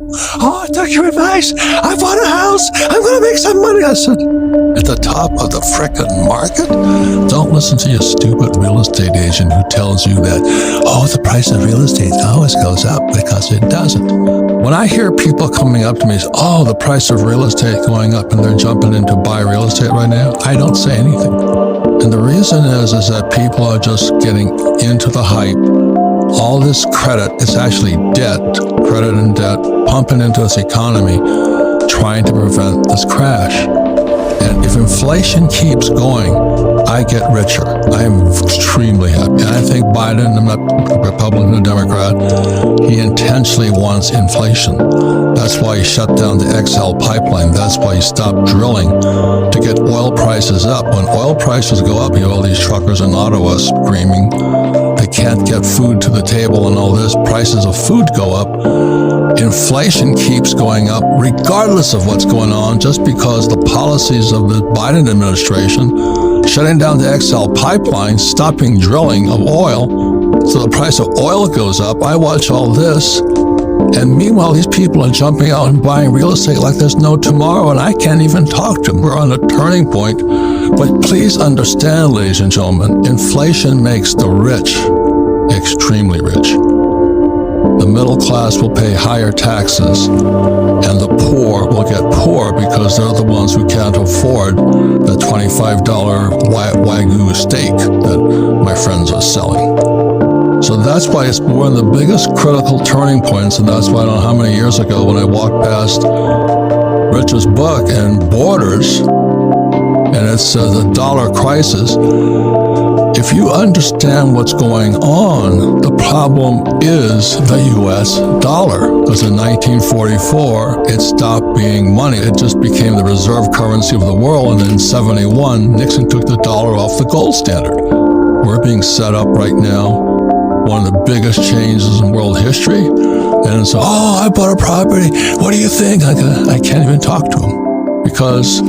Oh, I took your advice. I bought a house. I'm going to make some money. I said, at the top of the frickin' market? Don't listen to your stupid real estate agent who tells you that, oh, the price of real estate always goes up, because it doesn't. When I hear people coming up to me and say, oh, the price of real estate going up and they're jumping in to buy real estate right now, I don't say anything. And the reason is that people are just getting into the hype. All this credit, it's actually debt, credit and debt, pumping into this economy, trying to prevent this crash. And if inflation keeps going, I get richer. I am extremely happy. And I think Biden, I'm not Republican or Democrat, he intentionally wants inflation. That's why he shut down the XL pipeline. That's why he stopped drilling to get oil prices up. When oil prices go up, you have all these truckers in Ottawa screaming they can't get food to the table and all this. Prices of food go up. Inflation keeps going up regardless of what's going on, just because the policies of the Biden administration, shutting down the XL pipeline, stopping drilling of oil, so the price of oil goes up. I watch all this, and meanwhile these people are jumping out and buying real estate like there's no tomorrow, and I can't even talk to them. We're on a turning point. But please understand, ladies and gentlemen, inflation makes the rich extremely rich. The middle class will pay higher taxes, and the poor will get poor because they're the ones who can't afford the $25 Wagyu steak that my friends are selling. So that's why it's one of the biggest critical turning points, and that's why I don't know how many years ago when I walked past Richard's book and Borders, and it's the dollar crisis. If you understand what's going on, the problem is the U.S. dollar. Because in 1944, it stopped being money. It just became the reserve currency of the world. And in 71, Nixon took the dollar off the gold standard. We're being set up right now, one of the biggest changes in world history. And so, oh, I bought a property. What do you think? I can't even talk to him. Because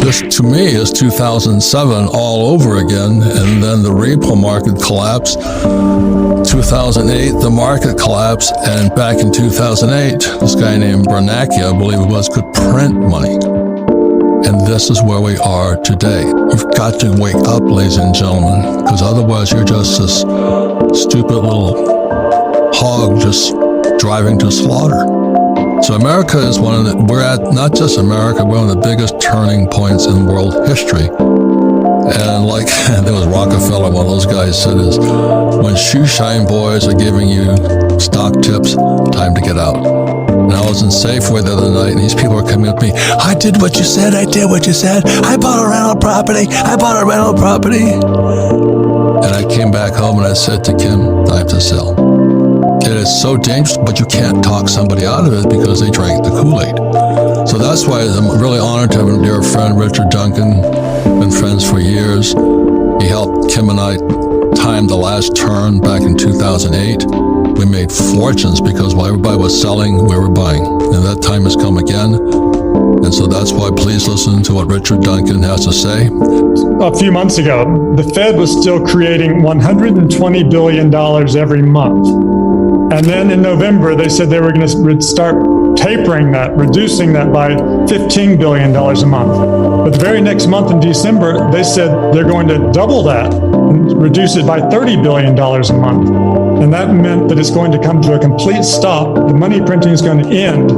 this, to me, is 2007 all over again, and then the repo market collapsed. 2008, the market collapsed, and back in 2008, this guy named Bernanke, I believe it was, could print money. And this is where we are today. You've got to wake up, ladies and gentlemen, because otherwise you're just this stupid little hog just driving to slaughter. So America is we're at, not just America, we're one of the biggest turning points in world history. And like, there was Rockefeller, one of those guys said is, when shoe shine boys are giving you stock tips, time to get out. And I was in Safeway the other night, and these people are coming up to me, I did what you said, I bought a rental property, And I came back home and I said to Kim, time to sell. It is so dangerous, but you can't talk somebody out of it because they drank the Kool-Aid. So that's why I'm really honored to have a dear friend, Richard Duncan, been friends for years. He helped Kim and I time the last turn back in 2008. We made fortunes because while everybody was selling, we were buying. And that time has come again. And so that's why please listen to what Richard Duncan has to say. A few months ago, the Fed was still creating $120 billion every month. And then in November, they said they were going to start tapering that, reducing that by $15 billion a month. But the very next month in December, they said they're going to double that and reduce it by $30 billion a month. And that meant that it's going to come to a complete stop. The money printing is going to end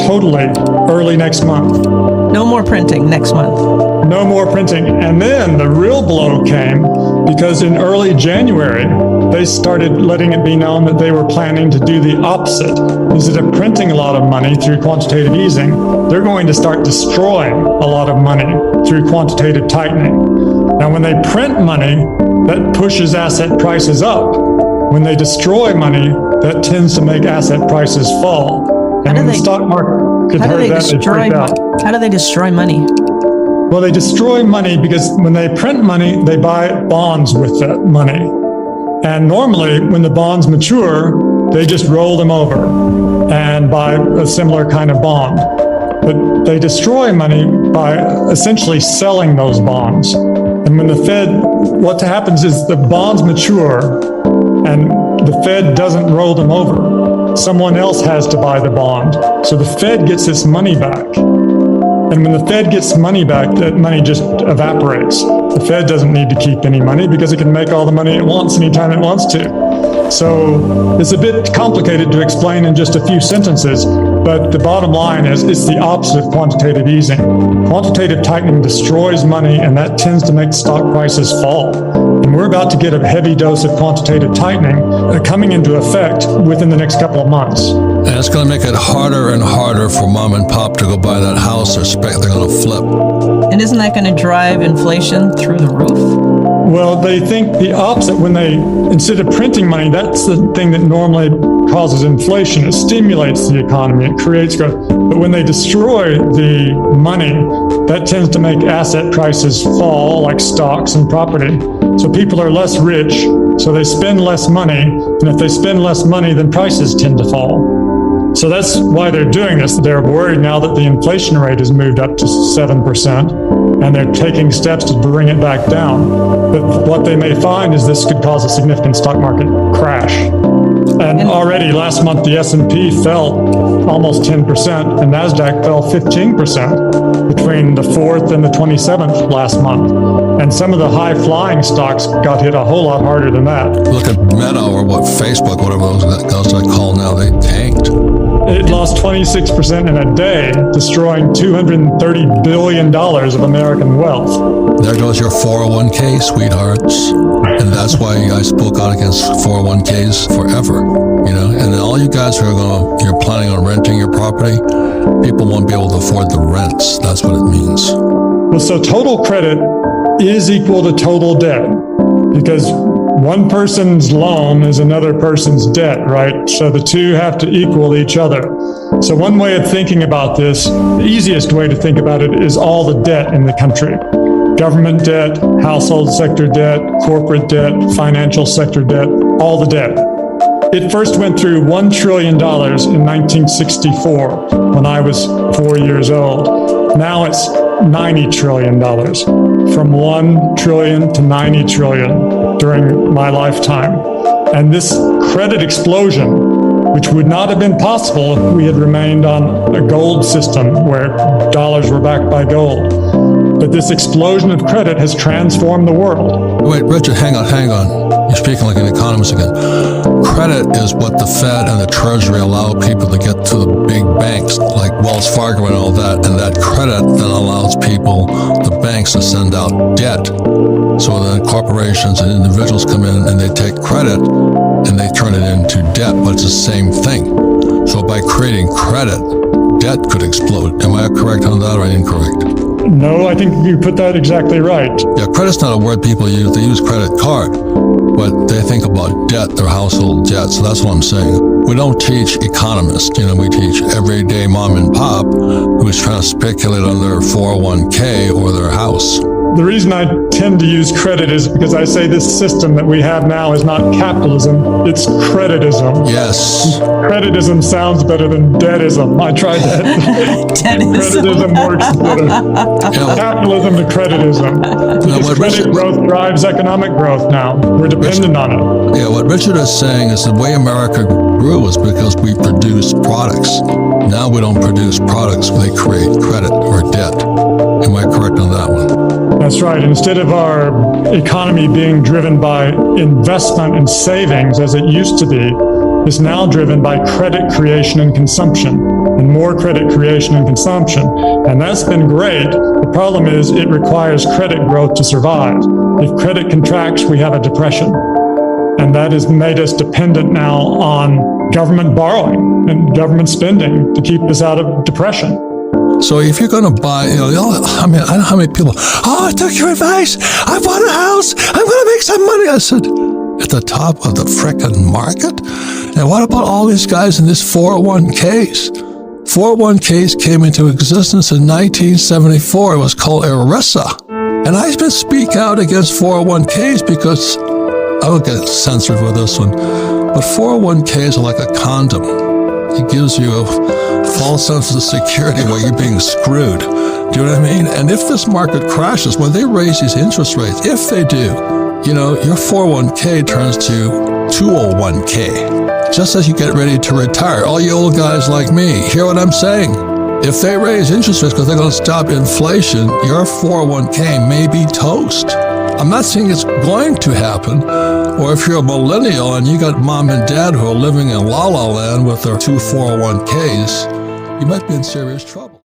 totally early next month. No more printing next month. No more printing. And then the real blow came because in early January, they started letting it be known that they were planning to do the opposite. Instead of printing a lot of money through quantitative easing, they're going to start destroying a lot of money through quantitative tightening. Now, when they print money, that pushes asset prices up. When they destroy money, that tends to make asset prices fall. And when the stock market heard that, they freaked out. How do they destroy money? Well, they destroy money because when they print money, they buy bonds with that money. And normally, when the bonds mature, they just roll them over and buy a similar kind of bond. But they destroy money by essentially selling those bonds. And when the Fed, what happens is the bonds mature and the Fed doesn't roll them over. someone else has to buy the bond. So the Fed gets its money back. And when the Fed gets money back, that money just evaporates. The Fed doesn't need to keep any money because it can make all the money it wants anytime it wants to. So it's a bit complicated to explain in just a few sentences, but the bottom line is it's the opposite of quantitative easing. Quantitative tightening destroys money, and that tends to make stock prices fall. And we're about to get a heavy dose of quantitative tightening coming into effect within the next couple of months. And it's going to make it harder and harder for mom and pop to go buy that house they're going to flip. And isn't that going to drive inflation through the roof? Well, they think the opposite. When they, instead of printing money, that's the thing that normally causes inflation. It stimulates the economy, it creates growth. But when they destroy the money, that tends to make asset prices fall, like stocks and property. So people are less rich, so they spend less money. And if they spend less money, then prices tend to fall. So that's why they're doing this. They're worried now that the inflation rate has moved up to 7%, and they're taking steps to bring it back down. But what they may find is this could cause a significant stock market crash. And already last month, the S&P fell almost 10%, and NASDAQ fell 15% between the 4th and the 27th last month. And some of the high-flying stocks got hit a whole lot harder than that. Look at Meta or Facebook, whatever those I call now, they tanked. It lost 26% in a day, destroying $230 billion of American wealth. There goes your 401k, sweethearts. And that's why I spoke out against 401ks forever. You know, and all you guys who are you're planning on renting your property, people won't be able to afford the rents. That's what it means. Well, so total credit is equal to total debt, because one person's loan is another person's debt, right? So the two have to equal each other. So one way of thinking about this, the easiest way to think about it, is all the debt in the country. Government debt, household sector debt, corporate debt, financial sector debt, all the debt. It first went through $1 trillion in 1964 when I was 4 years old. Now it's $90 trillion, from 1 trillion to 90 trillion during my lifetime. And this credit explosion, which would not have been possible if we had remained on a gold system where dollars were backed by gold. But this explosion of credit has transformed the world. Wait, Richard, hang on. You're speaking like an economist again. Credit is what the Fed and the Treasury allow people to get to the big banks, like Wells Fargo and all that, and that credit then allows people, the banks, to send out debt. So then corporations and individuals come in and they take credit and they turn it into debt, but it's the same thing. So by creating credit, debt could explode. Am I correct on that or incorrect? No, I think you put that exactly right. Yeah, credit's not a word people use. They use credit card, but they think about debt, their household debt. So that's what I'm saying. We don't teach economists. You know, we teach everyday mom and pop who's trying to speculate on their 401k or their house. The reason I tend to use credit is because I say this system that we have now is not capitalism, it's creditism. Yes. Creditism sounds better than debtism. I tried that. Creditism works better. Yeah. Capitalism to creditism. Because credit growth drives economic growth now. We're dependent on it. Yeah, what Richard is saying is the way America grew is because we produced products. Now we don't produce products, they create credit or debt. Am I correct on that one? That's right. Instead of our economy being driven by investment and savings as it used to be, it's now driven by credit creation and consumption, and more credit creation and consumption. And that's been great. The problem is it requires credit growth to survive. If credit contracts, we have a depression. And that has made us dependent now on government borrowing and government spending to keep us out of depression. So if you're going to buy, I don't know how many people, I took your advice. I bought a house. I'm going to make some money. I said, at the top of the frickin' market? And what about all these guys in this 401ks? 401ks came into existence in 1974. It was called ERISA. And I've been speak out against 401ks because I will get censored with this one. But 401ks are like a condom. It gives you a false sense of security where you're being screwed. Do you know what I mean? And if this market crashes, when they raise these interest rates, if they do, your 401k turns to 201k. Just as you get ready to retire, all you old guys like me, hear what I'm saying? If they raise interest rates because they're going to stop inflation, your 401k may be toast. I'm not saying it's going to happen, or if you're a millennial and you got mom and dad who are living in La La Land with their two 401ks, you might be in serious trouble.